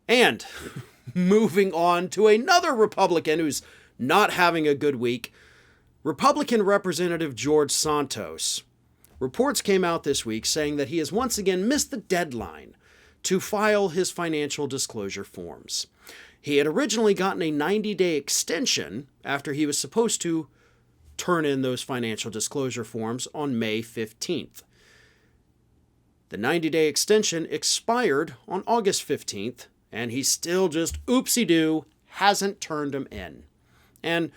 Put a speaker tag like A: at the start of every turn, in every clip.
A: And moving on to another Republican who's not having a good week, Republican Representative George Santos. Reports came out this week saying that he has once again missed the deadline to file his financial disclosure forms. He had originally gotten a 90-day extension after he was supposed to turn in those financial disclosure forms on May 15th. The 90-day extension expired on August 15th, and he still just oopsie-doo hasn't turned them in. And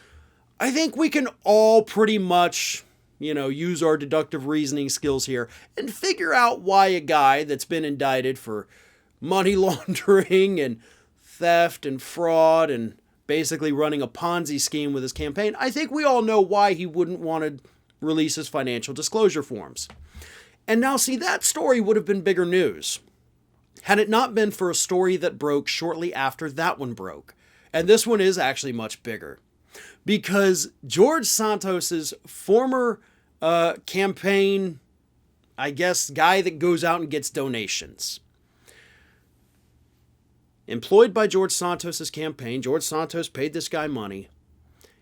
A: I think we can all pretty much, use our deductive reasoning skills here and figure out why a guy that's been indicted for money laundering and theft and fraud and basically running a Ponzi scheme with his campaign, I think we all know why he wouldn't want to release his financial disclosure forms. And now, see, that story would have been bigger news had it not been for a story that broke shortly after that one broke. And this one is actually much bigger. Because George Santos's former campaign, guy that goes out and gets donations. Employed by George Santos's campaign, George Santos paid this guy money,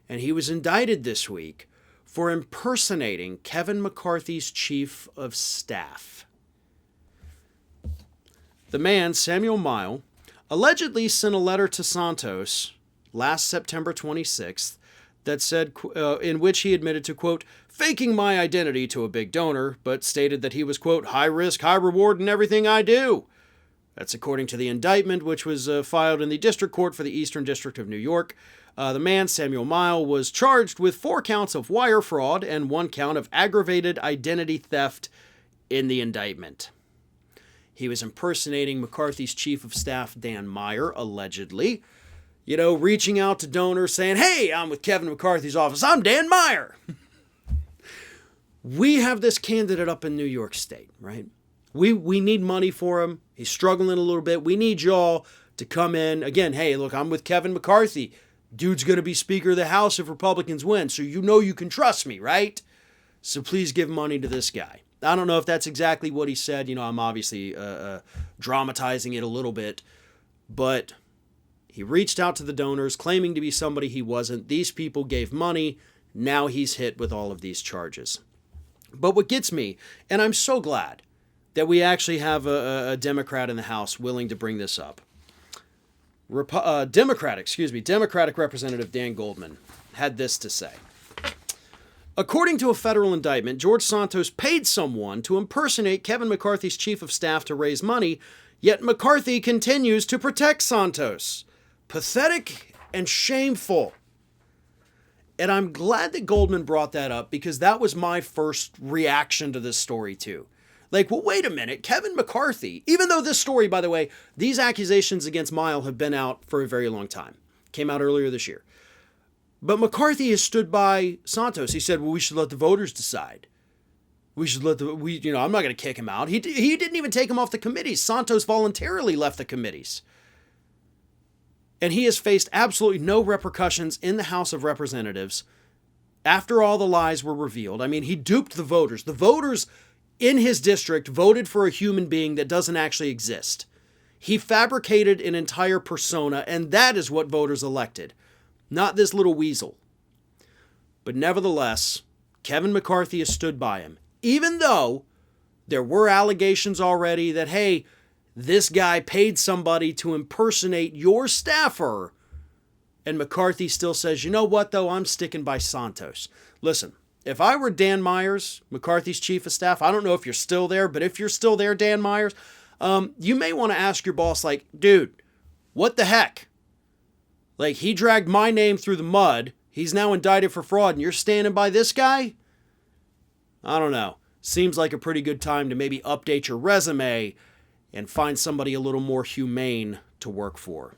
A: and he was indicted this week for impersonating Kevin McCarthy's chief of staff. The man, Samuel Mile, allegedly sent a letter to Santos last September 26th that said, in which he admitted to, quote, faking my identity to a big donor, but stated that he was, quote, high risk, high reward in everything I do. That's according to the indictment, which was filed in the District Court for the Eastern District of New York. The man, Samuel Mile, was charged with 4 counts of wire fraud and 1 count of aggravated identity theft in the indictment. He was impersonating McCarthy's chief of staff, Dan Meyer, allegedly. Reaching out to donors saying, hey, I'm with Kevin McCarthy's office. I'm Dan Meyer. We have this candidate up in New York State, right? We need money for him. He's struggling a little bit. We need y'all to come in. Again, hey, look, I'm with Kevin McCarthy. Dude's going to be Speaker of the House if Republicans win, so you can trust me, right? So please give money to this guy. I don't know if that's exactly what he said. I'm obviously dramatizing it a little bit. But he reached out to the donors, claiming to be somebody he wasn't. These people gave money. Now he's hit with all of these charges. But what gets me, and I'm so glad that we actually have a Democrat in the House willing to bring this up. Democratic Representative Dan Goldman had this to say. According to a federal indictment, George Santos paid someone to impersonate Kevin McCarthy's chief of staff to raise money, yet McCarthy continues to protect Santos. Pathetic and shameful. And I'm glad that Goldman brought that up because that was my first reaction to this story too. Well, wait a minute, Kevin McCarthy, even though this story, by the way, these accusations against Mile have been out for a very long time. Came out earlier this year. But McCarthy has stood by Santos. He said, well, we should let the voters decide. I'm not going to kick him out. He didn't even take him off the committees. Santos voluntarily left the committees. And he has faced absolutely no repercussions in the House of Representatives after all the lies were revealed. He duped the voters. The voters in his district voted for a human being that doesn't actually exist. He fabricated an entire persona, and that is what voters elected, not this little weasel. But nevertheless, Kevin McCarthy has stood by him, even though there were allegations already that, hey, this guy paid somebody to impersonate your staffer, and McCarthy still says, you know what, though, I'm sticking by Santos. Listen, if I were Dan Myers, McCarthy's chief of staff, I don't know if you're still there, but if you're still there, Dan Myers, you may want to ask your boss, dude, what the heck? He dragged my name through the mud. He's now indicted for fraud, and you're standing by this guy? I don't know. Seems like a pretty good time to maybe update your resume and find somebody a little more humane to work for.